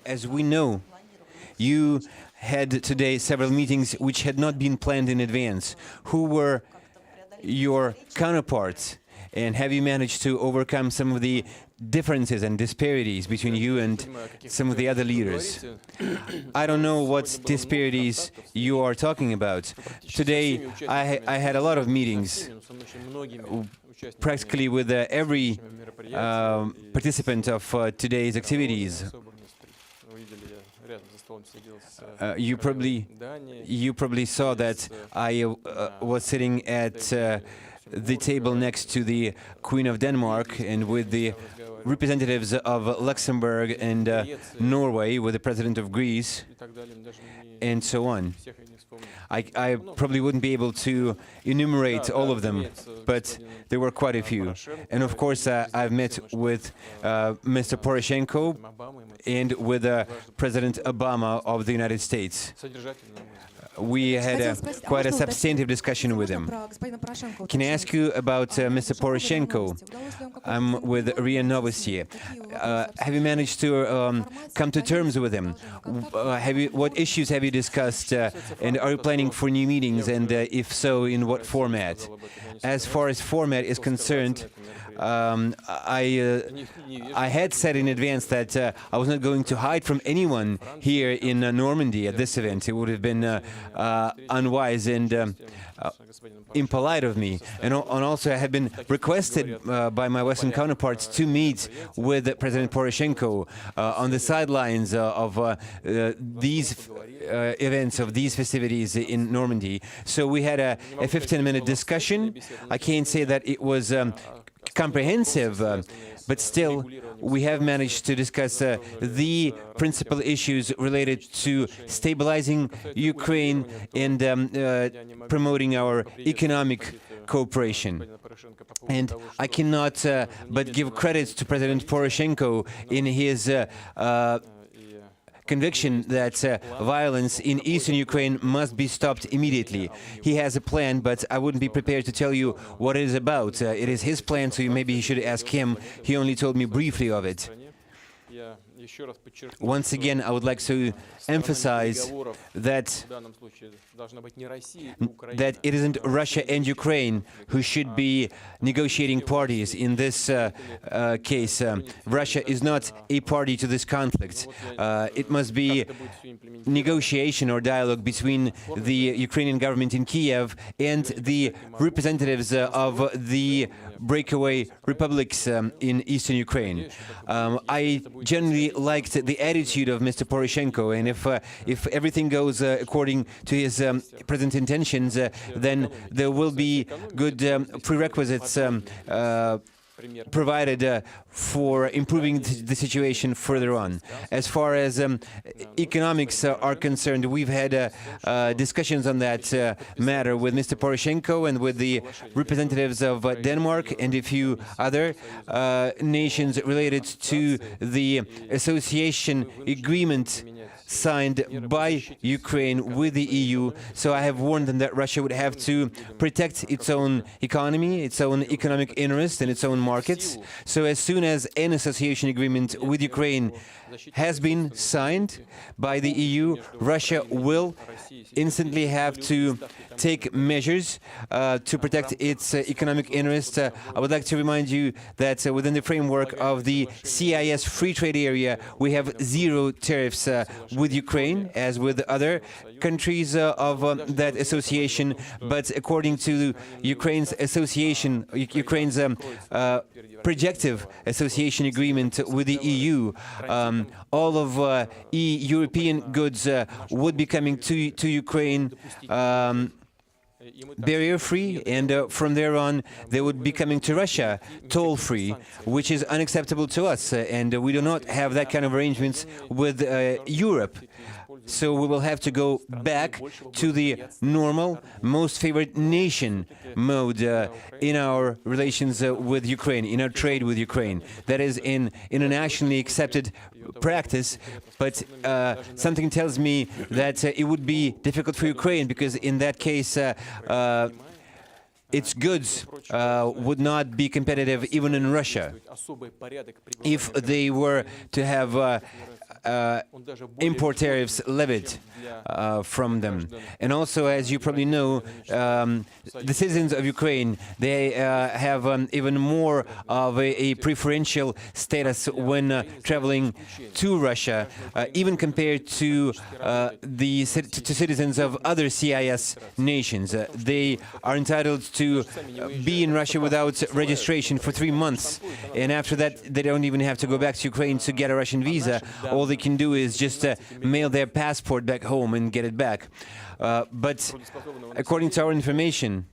As we know, you had today several meetings which had not been planned in advance. Who were your counterparts? And have you managed to overcome some of the differences and disparities between you and some of the other leaders? I don't know what disparities you are talking about. Today, I had a lot of meetings, practically with every participant of today's activities. You probably saw that I was sitting at the table next to the Queen of Denmark and with the representatives of Luxembourg and Norway, with the President of Greece, and so on. I probably wouldn't be able to enumerate all of them, but there were quite a few. And of course, I've met with Mr. Poroshenko and with President Obama of the United States. We had quite a substantive discussion with him. Can I ask you about Mr. Poroshenko? I'm with RIA Novosti. Have you managed to come to terms with him? What issues have you discussed, and are you planning for new meetings, and if so, in what format? As far as format is concerned, I had said in advance that I was not going to hide from anyone here in Normandy at this event. It would have been unwise and impolite of me. And also I had been requested by my Western counterparts to meet with President Poroshenko on the sidelines of these events, of these festivities in Normandy. So we had a 15-minute discussion. I can't say that it was comprehensive, but still we have managed to discuss the principal issues related to stabilizing Ukraine and promoting our economic cooperation. And I cannot but give credit to President Poroshenko in his conviction that violence in eastern Ukraine must be stopped immediately. He has a plan, but I wouldn't be prepared to tell you what it is about. It is his plan, so maybe you should ask him. He only told me briefly of it. Once again, I would like to emphasize that it isn't Russia and Ukraine who should be negotiating parties in this case. Russia is not a party to this conflict. It must be negotiation or dialogue between the Ukrainian government in Kiev and the representatives of the breakaway republics in eastern Ukraine. I generally liked the attitude of Mr. Poroshenko, and if everything goes according to his present intentions, then there will be good prerequisites provided for improving the situation further on. As far as economics are concerned, we've had discussions on that matter with Mr. Poroshenko and with the representatives of Denmark and a few other nations related to the association agreement signed by Ukraine with the EU. So I have warned them that Russia would have to protect its own economy, its own economic interest and its own markets. So as soon as an association agreement with Ukraine has been signed by the EU, Russia will instantly have to take measures to protect its economic interest. I would like to remind you that within the framework of the CIS free trade area, we have zero tariffs with Ukraine, as with other countries of that association. But according to Ukraine's projective association agreement with the EU, all of European goods would be coming to Ukraine barrier-free, and from there on they would be coming to Russia toll-free, which is unacceptable to us, and we do not have that kind of arrangements with Europe. So we will have to go back to the normal, most favored nation mode in our relations with Ukraine, in our trade with Ukraine. That is in a nationally accepted practice, but something tells me that it would be difficult for Ukraine, because in that case its goods would not be competitive even in Russia. If they were to have import tariffs levied from them. And also, as you probably know, the citizens of Ukraine, they have even more of a preferential status when traveling to Russia, even compared to to citizens of other CIS nations. They are entitled to be in Russia without registration for 3 months, and after that they don't even have to go back to Ukraine to get a Russian visa. All they can do is just mail their passport back home and get it back. But according to our information,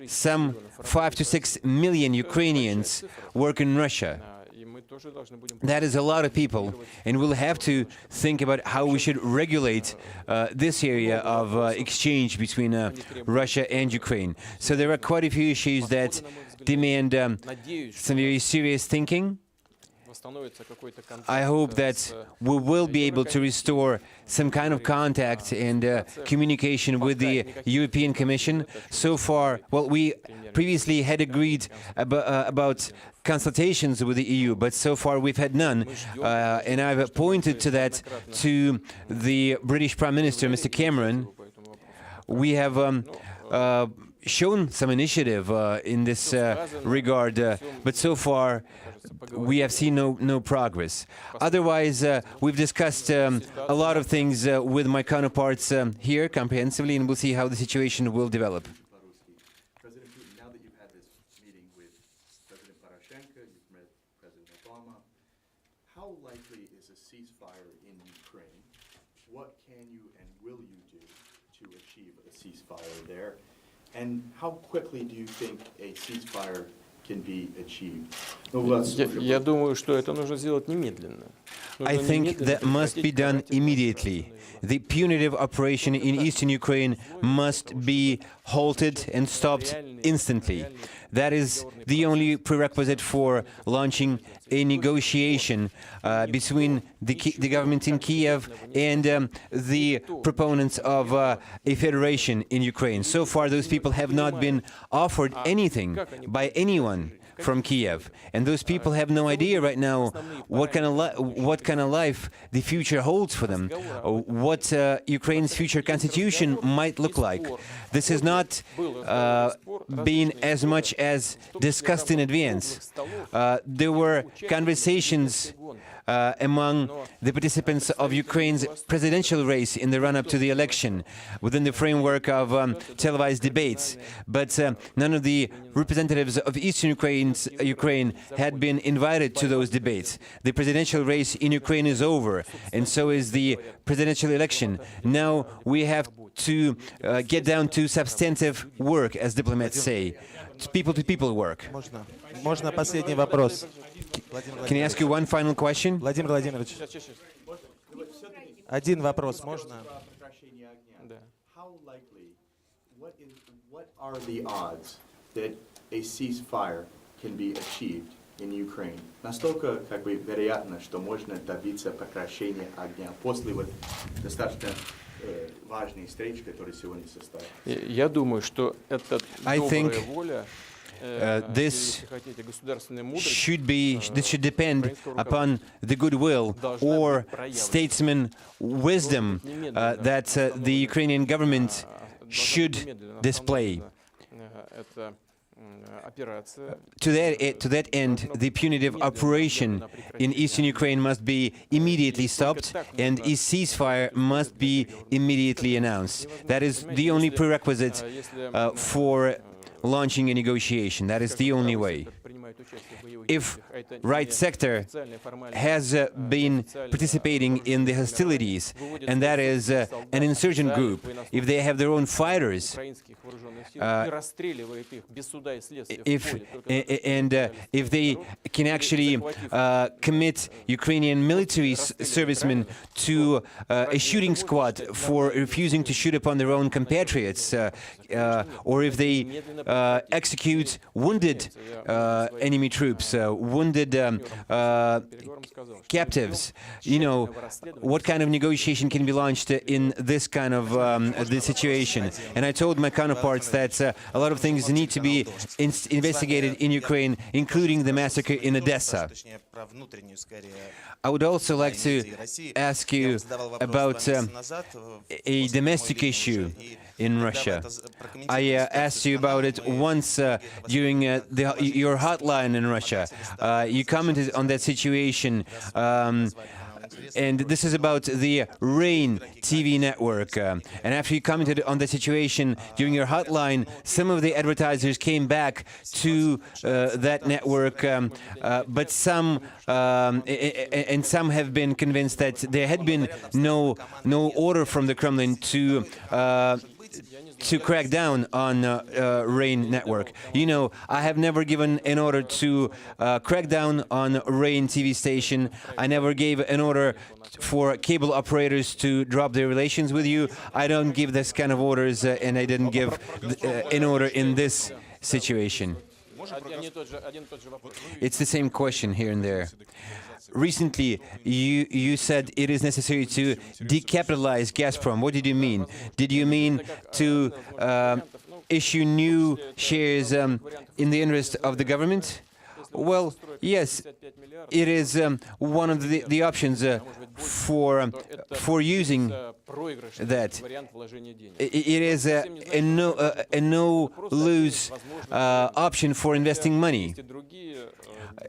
some 5 to 6 million Ukrainians work in Russia. That is a lot of people, and we'll have to think about how we should regulate this area of exchange between Russia and Ukraine. So there are quite a few issues that demand some very serious thinking. I hope that we will be able to restore some kind of contact and communication with the European Commission. So far, well, we previously had agreed about consultations with the EU, but so far we've had none. And I've pointed to that to the British Prime Minister, Mr. Cameron. We have shown some initiative in this regard, but so far we have seen no progress. Otherwise, we've discussed a lot of things with my counterparts here comprehensively, and we'll see how the situation will develop. President Putin, now that you've had this meeting with President Poroshenko, you've met President Obama, how likely is a ceasefire in Ukraine? What can you and will you do to achieve a ceasefire there? And how quickly do you think a ceasefire can be achieved? Я думаю, что это нужно сделать немедленно. I think that must be done immediately. The punitive operation in eastern Ukraine must be halted and stopped instantly. That is the only prerequisite for launching a negotiation between the government in Kiev and the proponents of a federation in Ukraine. So far, those people have not been offered anything by anyone from Kiev, and those people have no idea right now what kind of life the future holds for them, what Ukraine's future constitution might look like. This has not been as much as discussed in advance. There were conversations among the participants of Ukraine's presidential race in the run-up to the election within the framework of televised debates. But none of the representatives of Eastern Ukraine had been invited to those debates. The presidential race in Ukraine is over, and so is the presidential election. Now we have to get down to substantive work, as diplomats say, people-to-people work. Можно последний вопрос? Can I ask you one final question? Владимир Владимирович, один вопрос можно? How likely, what are the odds that a ceasefire can be achieved in Ukraine? Настолько вероятно, что можно добиться прекращения огня после достаточно важной встречи, которая сегодня состоялась? Я думаю, что это добрая воля. This should depend upon the goodwill or statesman wisdom that the Ukrainian government should display. To that end, the punitive operation in eastern Ukraine must be immediately stopped, and a ceasefire must be immediately announced. That is the only prerequisite for launching a negotiation. That is the only way. If right sector has been participating in the hostilities, and that is an insurgent group, if they have their own fighters, if they can actually commit Ukrainian military servicemen to a shooting squad for refusing to shoot upon their own compatriots, or if they execute wounded enemy troops, wounded captives. You know, what kind of negotiation can be launched in this kind of this situation? And I told my counterparts that a lot of things need to be investigated in Ukraine, including the massacre in Odessa. I would also like to ask you about a domestic issue in Russia. I asked you about it once during your hotline in Russia. You commented on that situation. And this is about the Rain TV network. And after you commented on the situation during your hotline, some of the advertisers came back to that network, but some have been convinced that there had been no order from the Kremlin to crack down on Rain network. You know, I have never given an order to crack down on Rain TV station. I never gave an order for cable operators to drop their relations with you. I don't give this kind of orders, and I didn't give an order in this situation. It's the same question here and there. Recently, you said it is necessary to decapitalize Gazprom. What did you mean? Did you mean to issue new shares in the interest of the government? Well, yes, it is one of the options for using that. It is a no-lose option for investing money.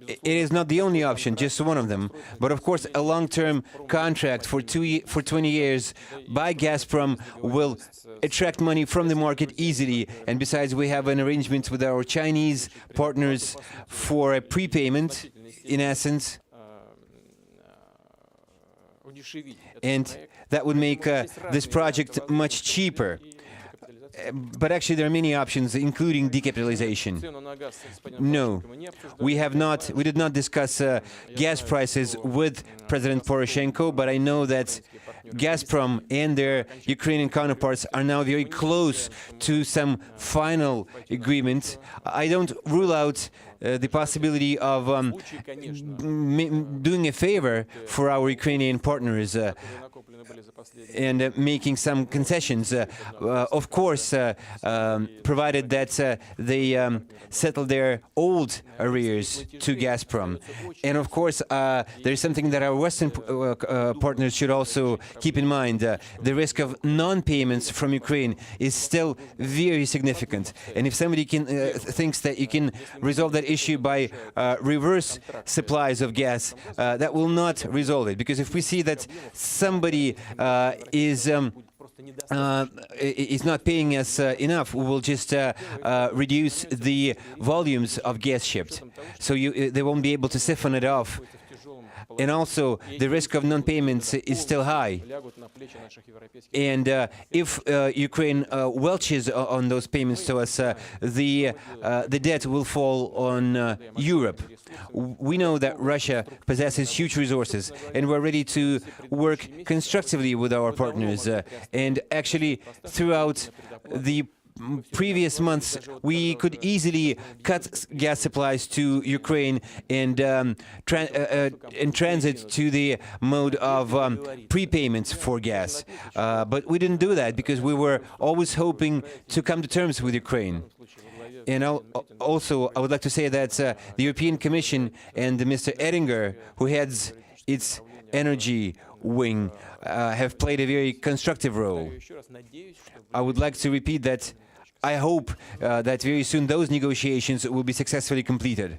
It is not the only option, just one of them. But of course, a long-term contract for 20 years by Gazprom will attract money from the market easily. And besides, we have an arrangement with our Chinese partners for a prepayment, in essence. And that would make this project much cheaper. But actually, there are many options, including decapitalization. No, we did not discuss gas prices with President Poroshenko, but I know that Gazprom and their Ukrainian counterparts are now very close to some final agreement. I don't rule out the possibility of doing a favor for our Ukrainian partners and making some concessions, of course, provided that they settle their old arrears to Gazprom. And of course, there is something that our Western partners should also keep in mind. The risk of non-payments from Ukraine is still very significant. And if somebody thinks that you can resolve that issue by reverse supplies of gas, that will not resolve it. Because if we see that somebody is not paying us enough, we will just reduce the volumes of gas shipped. So they won't be able to siphon it off. And also, the risk of non-payments is still high. And if Ukraine welches on those payments to us, the debt will fall on Europe. We know that Russia possesses huge resources, and we're ready to work constructively with our partners. And actually, throughout the previous months, we could easily cut gas supplies to Ukraine and transit to the mode of prepayments for gas. But we didn't do that because we were always hoping to come to terms with Ukraine. And also, I would like to say that the European Commission and Mr. Oettinger, who heads its energy wing, have played a very constructive role. I would like to repeat that I hope that very soon those negotiations will be successfully completed.